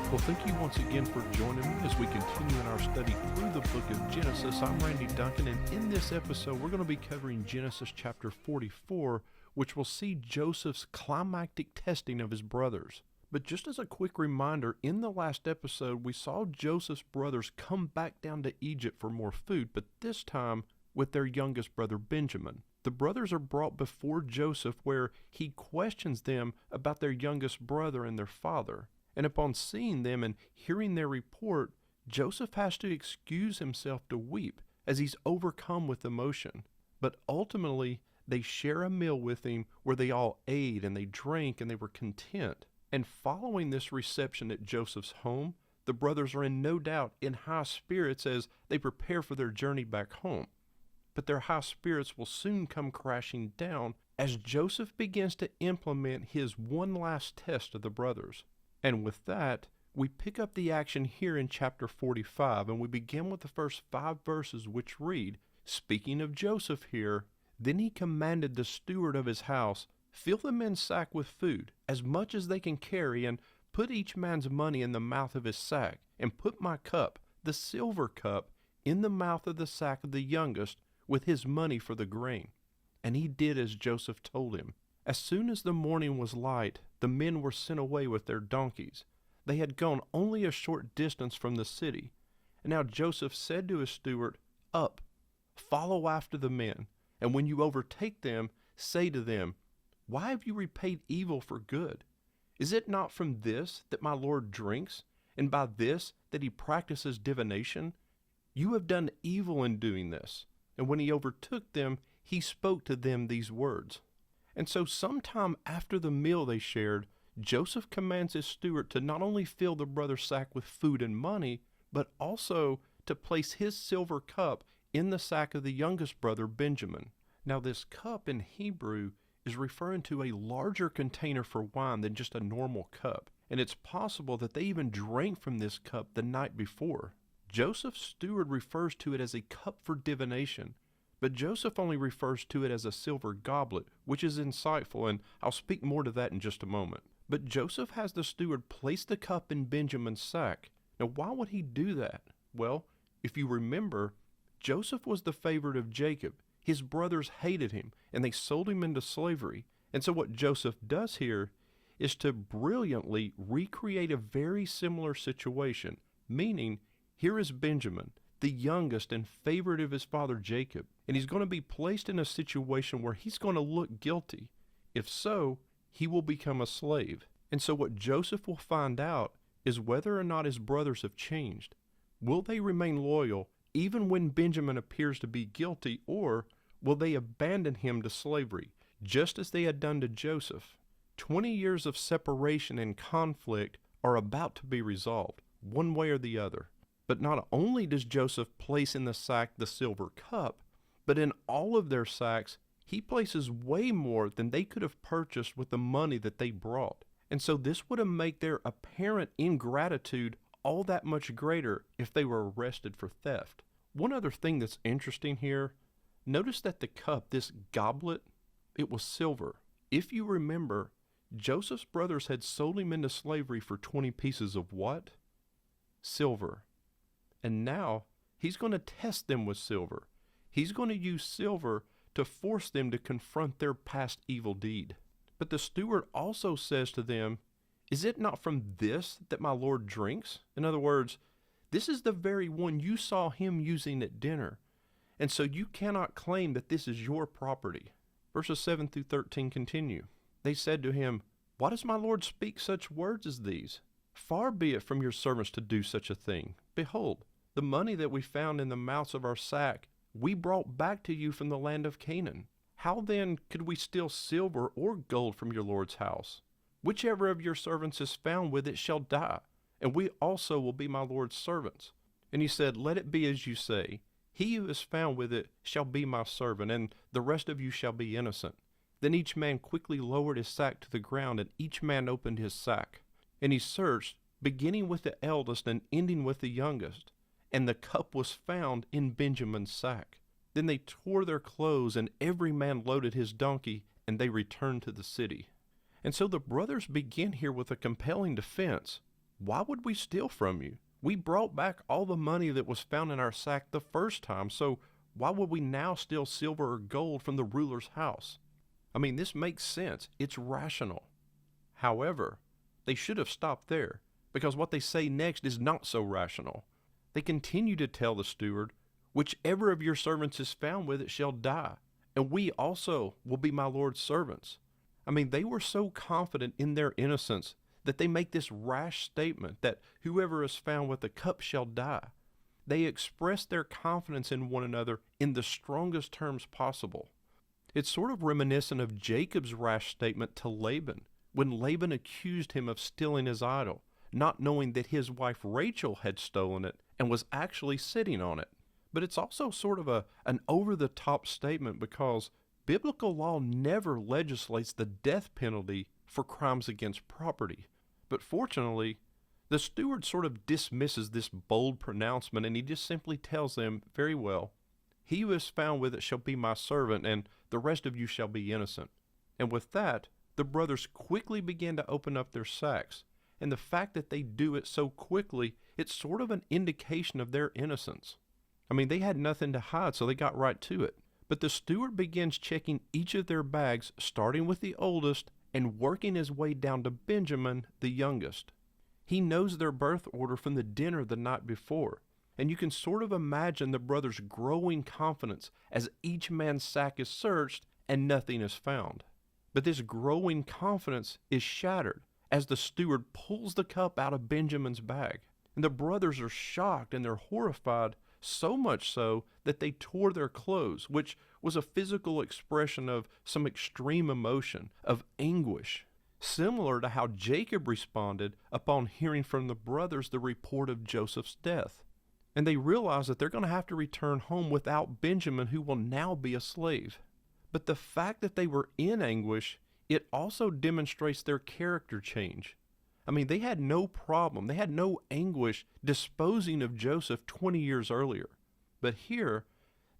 Well, thank you once again for joining me as we continue in our study through the book of Genesis. I'm Randy Duncan, and in this episode, we're going to be covering Genesis chapter 44, which will see Joseph's climactic testing of his brothers. But just as a quick reminder, in the last episode, we saw Joseph's brothers come back down to Egypt for more food, but this time with their youngest brother Benjamin. The brothers are brought before Joseph, where he questions them about their youngest brother and their father. And upon seeing them and hearing their report, Joseph has to excuse himself to weep as he's overcome with emotion. But ultimately, they share a meal with him where they all ate and they drank and they were content. And following this reception at Joseph's home, the brothers are in no doubt in high spirits as they prepare for their journey back home. But their high spirits will soon come crashing down as Joseph begins to implement his one last test of the brothers. And with that, we pick up the action here in chapter 45, and we begin with the first 5 verses, which read, speaking of Joseph here, "Then he commanded the steward of his house, fill the men's sack with food, as much as they can carry, and put each man's money in the mouth of his sack, and put my cup, the silver cup, in the mouth of the sack of the youngest, with his money for the grain." And he did as Joseph told him. As soon as the morning was light, the men were sent away with their donkeys. They had gone only a short distance from the city. And now Joseph said to his steward, "Up, follow after the men, and when you overtake them, say to them, 'Why have you repaid evil for good? Is it not from this that my Lord drinks, and by this that he practices divination? You have done evil in doing this.' And when he overtook them, he spoke to them these words." And so sometime after the meal they shared, Joseph commands his steward to not only fill the brother's sack with food and money, but also to place his silver cup in the sack of the youngest brother Benjamin. Now this cup in Hebrew is referring to a larger container for wine than just a normal cup, and it's possible that they even drank from this cup the night before. Joseph's steward refers to it as a cup for divination, but Joseph only refers to it as a silver goblet, which is insightful, and I'll speak more to that in just a moment. But Joseph has the steward place the cup in Benjamin's sack. Now, why would he do that? Well, if you remember, Joseph was the favorite of Jacob. His brothers hated him, and they sold him into slavery. And so what Joseph does here is to brilliantly recreate a very similar situation, meaning here is Benjamin, the youngest and favorite of his father Jacob, and he's going to be placed in a situation where he's going to look guilty. If so, he will become a slave. And so what Joseph will find out is whether or not his brothers have changed. Will they remain loyal even when Benjamin appears to be guilty, or will they abandon him to slavery, just as they had done to Joseph? 20 years of separation and conflict are about to be resolved, one way or the other. But not only does Joseph place in the sack the silver cup, but in all of their sacks, he places way more than they could have purchased with the money that they brought. And so this would have made their apparent ingratitude all that much greater if they were arrested for theft. One other thing that's interesting here, notice that the cup, this goblet, it was silver. If you remember, Joseph's brothers had sold him into slavery for 20 pieces of what? Silver. And now, he's going to test them with silver. He's going to use silver to force them to confront their past evil deed. But the steward also says to them, "Is it not from this that my Lord drinks?" In other words, this is the very one you saw him using at dinner, and so you cannot claim that this is your property. Verses 7 through 13 continue. They said to him, "Why does my Lord speak such words as these? Far be it from your servants to do such a thing. Behold, the money that we found in the mouths of our sack, we brought back to you from the land of Canaan. How then could we steal silver or gold from your Lord's house? Whichever of your servants is found with it shall die, and we also will be my Lord's servants." And he said, "Let it be as you say. He who is found with it shall be my servant, and the rest of you shall be innocent." Then each man quickly lowered his sack to the ground, and each man opened his sack. And he searched, beginning with the eldest and ending with the youngest. And the cup was found in Benjamin's sack. Then they tore their clothes, and every man loaded his donkey, and they returned to the city. And so the brothers begin here with a compelling defense. Why would we steal from you? We brought back all the money that was found in our sack the first time, so why would we now steal silver or gold from the ruler's house? I mean, this makes sense. It's rational. However, they should have stopped there, because what they say next is not so rational. They continue to tell the steward, whichever of your servants is found with it shall die, and we also will be my Lord's servants. I mean, they were so confident in their innocence that they make this rash statement that whoever is found with the cup shall die. They express their confidence in one another in the strongest terms possible. It's sort of reminiscent of Jacob's rash statement to Laban, when Laban accused him of stealing his idol, not knowing that his wife Rachel had stolen it and was actually sitting on it. But it's also sort of an over-the-top statement because biblical law never legislates the death penalty for crimes against property. But fortunately, the steward sort of dismisses this bold pronouncement, and he just simply tells them, very well, he who is found with it shall be my servant, and the rest of you shall be innocent. And with that, the brothers quickly began to open up their sacks, and the fact that they do it so quickly, it's sort of an indication of their innocence. I mean, they had nothing to hide, so they got right to it. But the steward begins checking each of their bags, starting with the oldest, and working his way down to Benjamin, the youngest. He knows their birth order from the dinner the night before, and you can sort of imagine the brothers' growing confidence as each man's sack is searched and nothing is found. But this growing confidence is shattered as the steward pulls the cup out of Benjamin's bag. And the brothers are shocked and they're horrified, so much so that they tore their clothes, which was a physical expression of some extreme emotion, of anguish, similar to how Jacob responded upon hearing from the brothers the report of Joseph's death. And they realize that they're going to have to return home without Benjamin, who will now be a slave. But the fact that they were in anguish, it also demonstrates their character change. I mean, they had no problem, they had no anguish disposing of Joseph 20 years earlier. But here,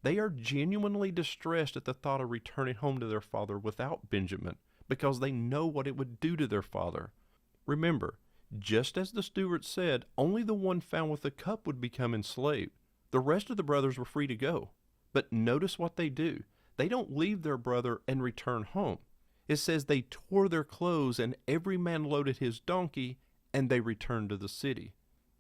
they are genuinely distressed at the thought of returning home to their father without Benjamin, because they know what it would do to their father. Remember, just as the steward said, only the one found with the cup would become enslaved. The rest of the brothers were free to go. But notice what they do. They don't leave their brother and return home. It says they tore their clothes and every man loaded his donkey and they returned to the city.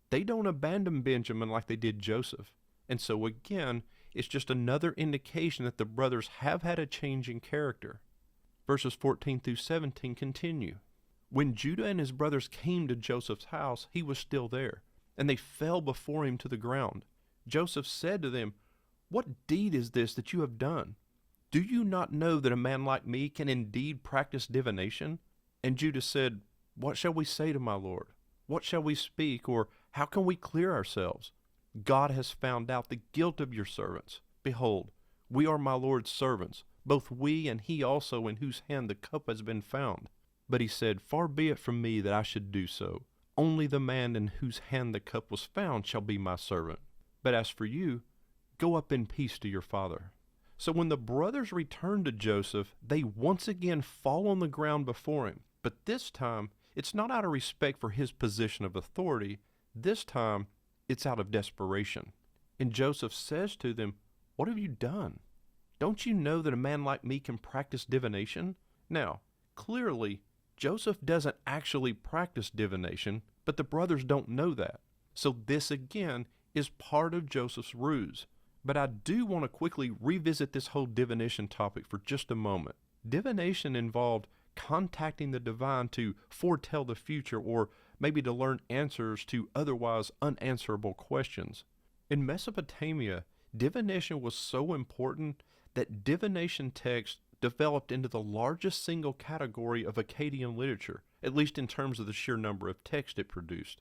They don't abandon Benjamin like they did Joseph. And so again, it's just another indication that the brothers have had a change in character. Verses 14 through 17 continue. When Judah and his brothers came to Joseph's house, he was still there, and they fell before him to the ground. Joseph said to them, "What deed is this that you have done? Do you not know that a man like me can indeed practice divination?" And Judah said, "What shall we say to my lord? What shall we speak, or how can we clear ourselves? God has found out the guilt of your servants. Behold, we are my lord's servants, both we and he also in whose hand the cup has been found." But he said, "Far be it from me that I should do so. Only the man in whose hand the cup was found shall be my servant. But as for you, go up in peace to your father." So when the brothers return to Joseph, they once again fall on the ground before him. But this time, it's not out of respect for his position of authority. This time, it's out of desperation. And Joseph says to them, "What have you done? Don't you know that a man like me can practice divination?" Now, clearly, Joseph doesn't actually practice divination, but the brothers don't know that. So this again is part of Joseph's ruse. But I do want to quickly revisit this whole divination topic for just a moment. Divination involved contacting the divine to foretell the future or maybe to learn answers to otherwise unanswerable questions. In Mesopotamia, divination was so important that divination texts developed into the largest single category of Akkadian literature, at least in terms of the sheer number of text it produced.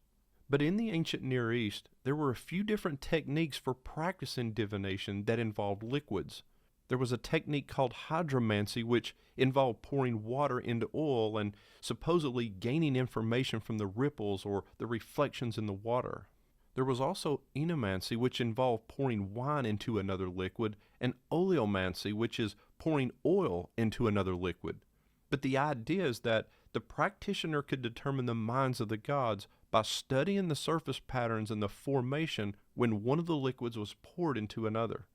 But in the ancient Near East, there were a few different techniques for practicing divination that involved liquids. There was a technique called hydromancy, which involved pouring water into oil and supposedly gaining information from the ripples or the reflections in the water. There was also enomancy, which involved pouring wine into another liquid, and oleomancy, which is pouring oil into another liquid. But the idea is that the practitioner could determine the minds of the gods by studying the surface patterns and the formation when one of the liquids was poured into another.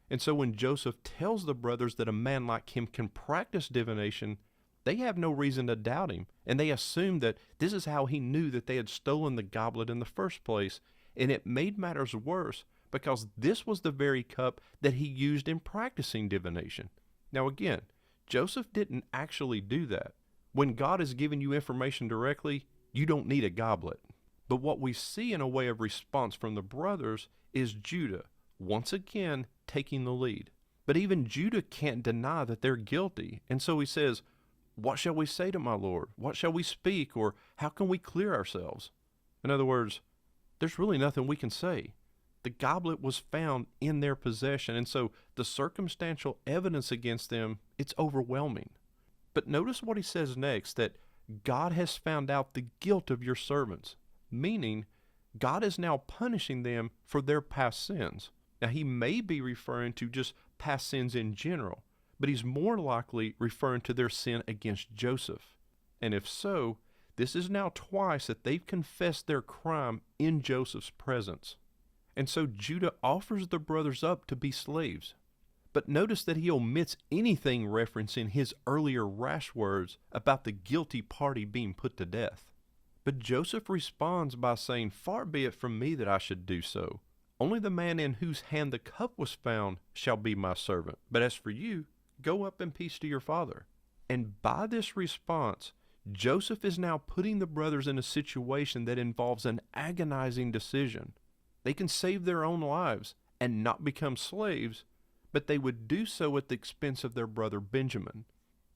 And so when Joseph tells the brothers that a man like him can practice divination, they have no reason to doubt him, and they assume that this is how he knew that they had stolen the goblet in the first place. And it made matters worse because this was the very cup that he used in practicing divination. Now again, Joseph didn't actually do that. When God is giving you information directly, you don't need a goblet. But what we see in a way of response from the brothers is Judah, once again, taking the lead. But even Judah can't deny that they're guilty. And so he says, "What shall we say to my Lord? What shall we speak? Or how can we clear ourselves?" In other words, there's really nothing we can say. The goblet was found in their possession, and so the circumstantial evidence against them, it's overwhelming. But notice what he says next, that God has found out the guilt of your servants, meaning God is now punishing them for their past sins. Now, he may be referring to just past sins in general, but he's more likely referring to their sin against Joseph. And if so, this is now twice that they've confessed their crime in Joseph's presence. And so Judah offers the brothers up to be slaves. But notice that he omits anything referencing his earlier rash words about the guilty party being put to death. But Joseph responds by saying, "Far be it from me that I should do so. Only the man in whose hand the cup was found shall be my servant. But as for you, go up in peace to your father." And by this response, Joseph is now putting the brothers in a situation that involves an agonizing decision. They can save their own lives and not become slaves, but they would do so at the expense of their brother Benjamin.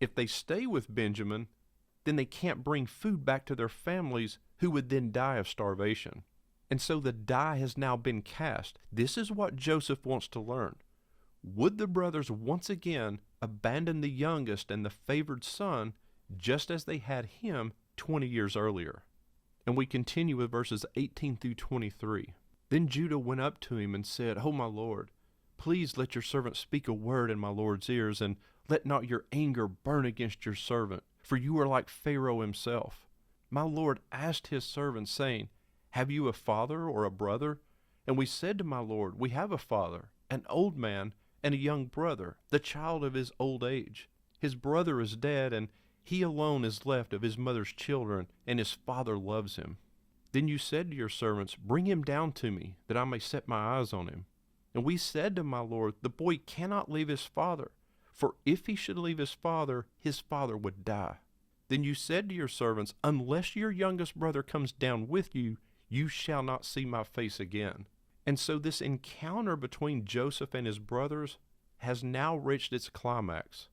If they stay with Benjamin, then they can't bring food back to their families, who would then die of starvation. And so the die has now been cast. This is what Joseph wants to learn. Would the brothers once again abandon the youngest and the favored son, just as they had him 20 years earlier? And we continue with verses 18 through 23. Then Judah went up to him and said, "O my lord, please let your servant speak a word in my lord's ears, and let not your anger burn against your servant, for you are like Pharaoh himself. My lord asked his servant, saying, Have you a father or a brother? And we said to my lord, We have a father, an old man, and a young brother, the child of his old age. His brother is dead, and he alone is left of his mother's children, and his father loves him. Then you said to your servants, Bring him down to me, that I may set my eyes on him. And we said to my lord, The boy cannot leave his father, for if he should leave his father would die. Then you said to your servants, Unless your youngest brother comes down with you, you shall not see my face again." And so this encounter between Joseph and his brothers has now reached its climax.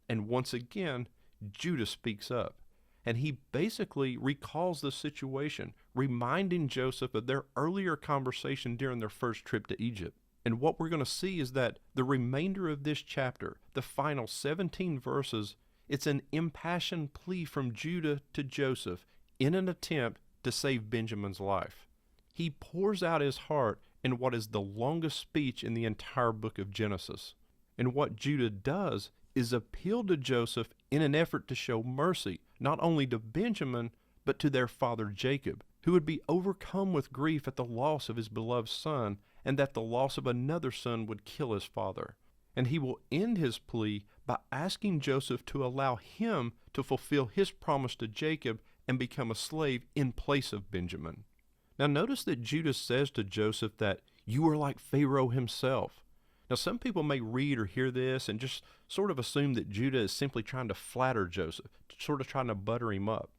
And once again, Judah speaks up. And he basically recalls the situation, reminding Joseph of their earlier conversation during their first trip to Egypt. And what we're going to see is that the remainder of this chapter, the final 17 verses, it's an impassioned plea from Judah to Joseph in an attempt to save Benjamin's life. He pours out his heart in what is the longest speech in the entire book of Genesis. And what Judah does is appeal to Joseph in an effort to show mercy, not only to Benjamin, but to their father Jacob, who would be overcome with grief at the loss of his beloved son, and that the loss of another son would kill his father. And he will end his plea by asking Joseph to allow him to fulfill his promise to Jacob and become a slave in place of Benjamin. Now notice that Judah says to Joseph that you are like Pharaoh himself. Now some people may read or hear this and just sort of assume that Judah is simply trying to flatter Joseph, sort of trying to butter him up.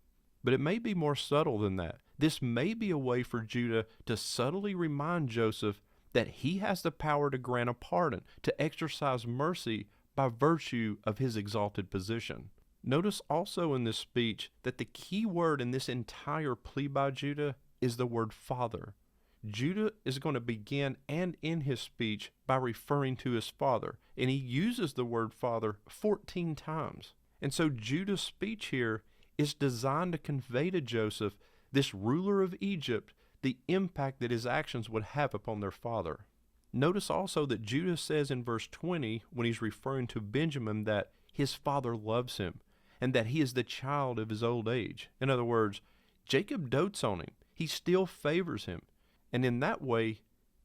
But it may be more subtle than that. This may be a way for Judah to subtly remind Joseph that he has the power to grant a pardon, to exercise mercy by virtue of his exalted position. Notice also in this speech that the key word in this entire plea by Judah is the word father. Judah is going to begin and end his speech by referring to his father, and he uses the word father 14 times. And so Judah's speech here is designed to convey to Joseph, this ruler of Egypt, the impact that his actions would have upon their father. Notice also that Judah says in verse 20, when he's referring to Benjamin, that his father loves him and that he is the child of his old age. In other words, Jacob dotes on him. He still favors him. And in that way,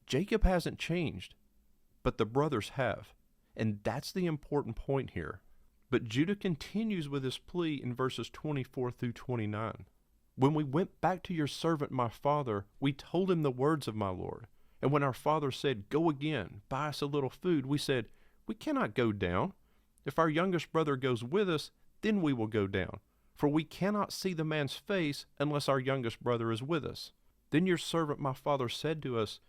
Jacob hasn't changed, but the brothers have. And that's the important point here. But Judah continues with his plea in verses 24 through 29. When we went back to your servant my father, we told him the words of my Lord. And when our father said, go again, buy us a little food, we said, we cannot go down. If our youngest brother goes with us, then we will go down. For we cannot see the man's face unless our youngest brother is with us. Then your servant my father said to us,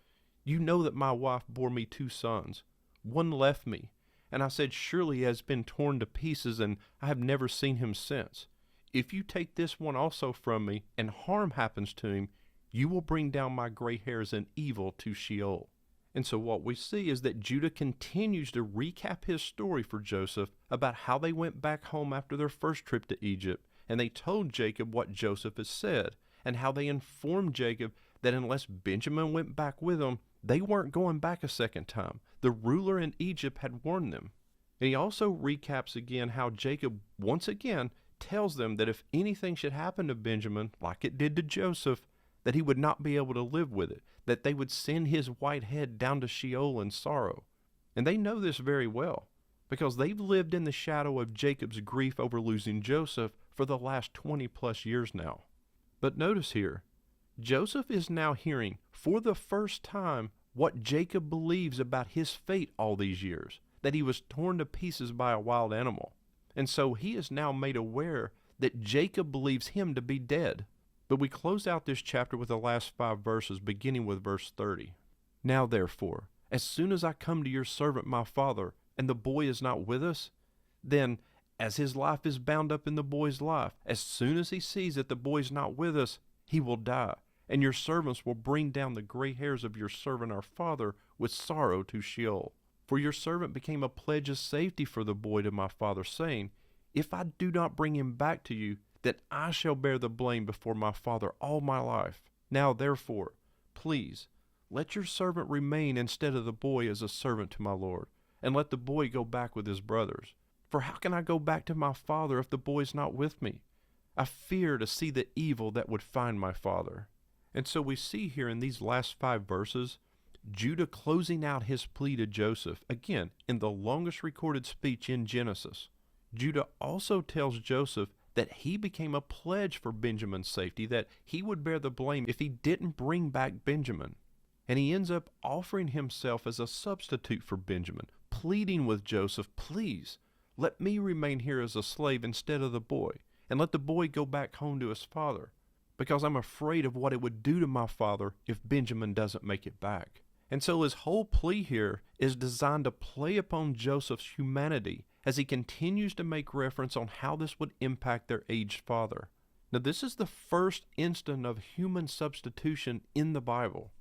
you know that my wife bore me 2 sons. One left me. And I said, surely he has been torn to pieces, and I have never seen him since. If you take this one also from me, and harm happens to him, you will bring down my gray hairs in evil to Sheol. And so what we see is that Judah continues to recap his story for Joseph about how they went back home after their first trip to Egypt, and they told Jacob what Joseph has said, and how they informed Jacob that unless Benjamin went back with them, they weren't going back a second time. The ruler in Egypt had warned them. And he also recaps again how Jacob once again tells them that if anything should happen to Benjamin, like it did to Joseph, that he would not be able to live with it, that they would send his white head down to Sheol in sorrow. And they know this very well, because they've lived in the shadow of Jacob's grief over losing Joseph for the last 20 plus years now. But notice here, Joseph is now hearing for the first time what Jacob believes about his fate all these years, that he was torn to pieces by a wild animal. And so he is now made aware that Jacob believes him to be dead. But we close out this chapter with the last 5 verses, beginning with verse 30. Now therefore, as soon as I come to your servant my father, and the boy is not with us, then, as his life is bound up in the boy's life, as soon as he sees that the boy's not with us, he will die. And your servants will bring down the gray hairs of your servant our father with sorrow to Sheol. For your servant became a pledge of safety for the boy to my father, saying, if I do not bring him back to you, then I shall bear the blame before my father all my life. Now therefore, please, let your servant remain instead of the boy as a servant to my Lord, and let the boy go back with his brothers. For how can I go back to my father if the boy is not with me? I fear to see the evil that would find my father. And so we see here in these last 5 verses, Judah closing out his plea to Joseph, again, in the longest recorded speech in Genesis. Judah also tells Joseph that he became a pledge for Benjamin's safety, that he would bear the blame if he didn't bring back Benjamin. And he ends up offering himself as a substitute for Benjamin, pleading with Joseph, please, let me remain here as a slave instead of the boy, and let the boy go back home to his father, because I'm afraid of what it would do to my father if Benjamin doesn't make it back. And so his whole plea here is designed to play upon Joseph's humanity as he continues to make reference on how this would impact their aged father. Now, this is the first instant of human substitution in the Bible,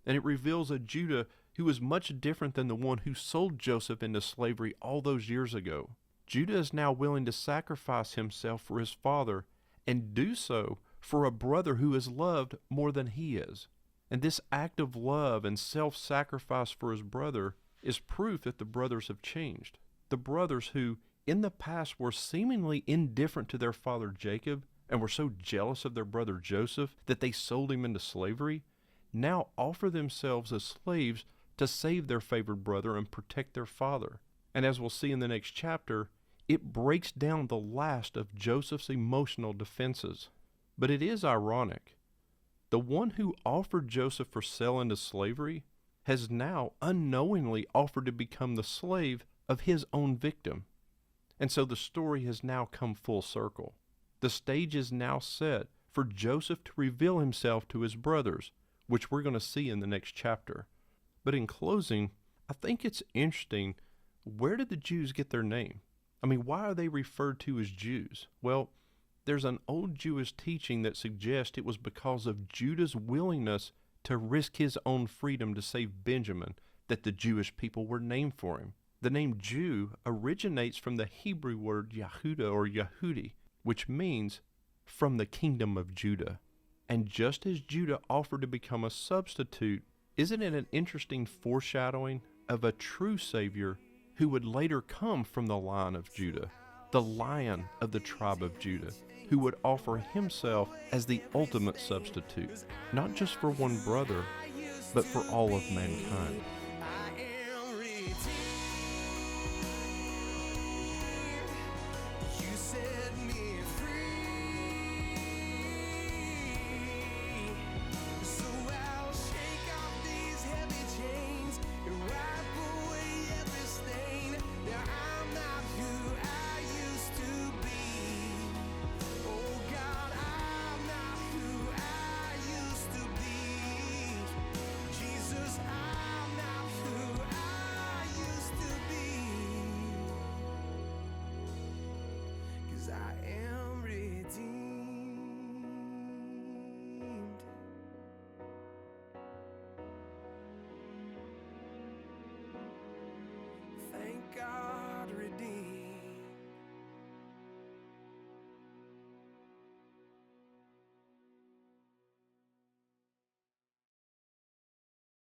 and it reveals a Judah who is much different than the one who sold Joseph into slavery all those years ago. Judah is now willing to sacrifice himself for his father, and do so for a brother who is loved more than he is. And this act of love and self-sacrifice for his brother is proof that the brothers have changed. The brothers who, in the past, were seemingly indifferent to their father Jacob and were so jealous of their brother Joseph that they sold him into slavery, now offer themselves as slaves to save their favored brother and protect their father. And as we'll see in the next chapter, it breaks down the last of Joseph's emotional defenses. But it is ironic. The one who offered Joseph for sale into slavery has now unknowingly offered to become the slave of his own victim. And so the story has now come full circle. The stage is now set for Joseph to reveal himself to his brothers, which we're going to see in the next chapter. But in closing, I think it's interesting, where did the Jews get their name? I mean, why are they referred to as Jews? Well, there's an old Jewish teaching that suggests it was because of Judah's willingness to risk his own freedom to save Benjamin that the Jewish people were named for him. The name Jew originates from the Hebrew word Yehuda or Yehudi, which means from the kingdom of Judah. And just as Judah offered to become a substitute, isn't it an interesting foreshadowing of a true Savior who would later come from the line of Judah? the Lion of the tribe of Judah, who would offer himself as the ultimate substitute, not just for one brother, but for all of mankind. I am redeemed.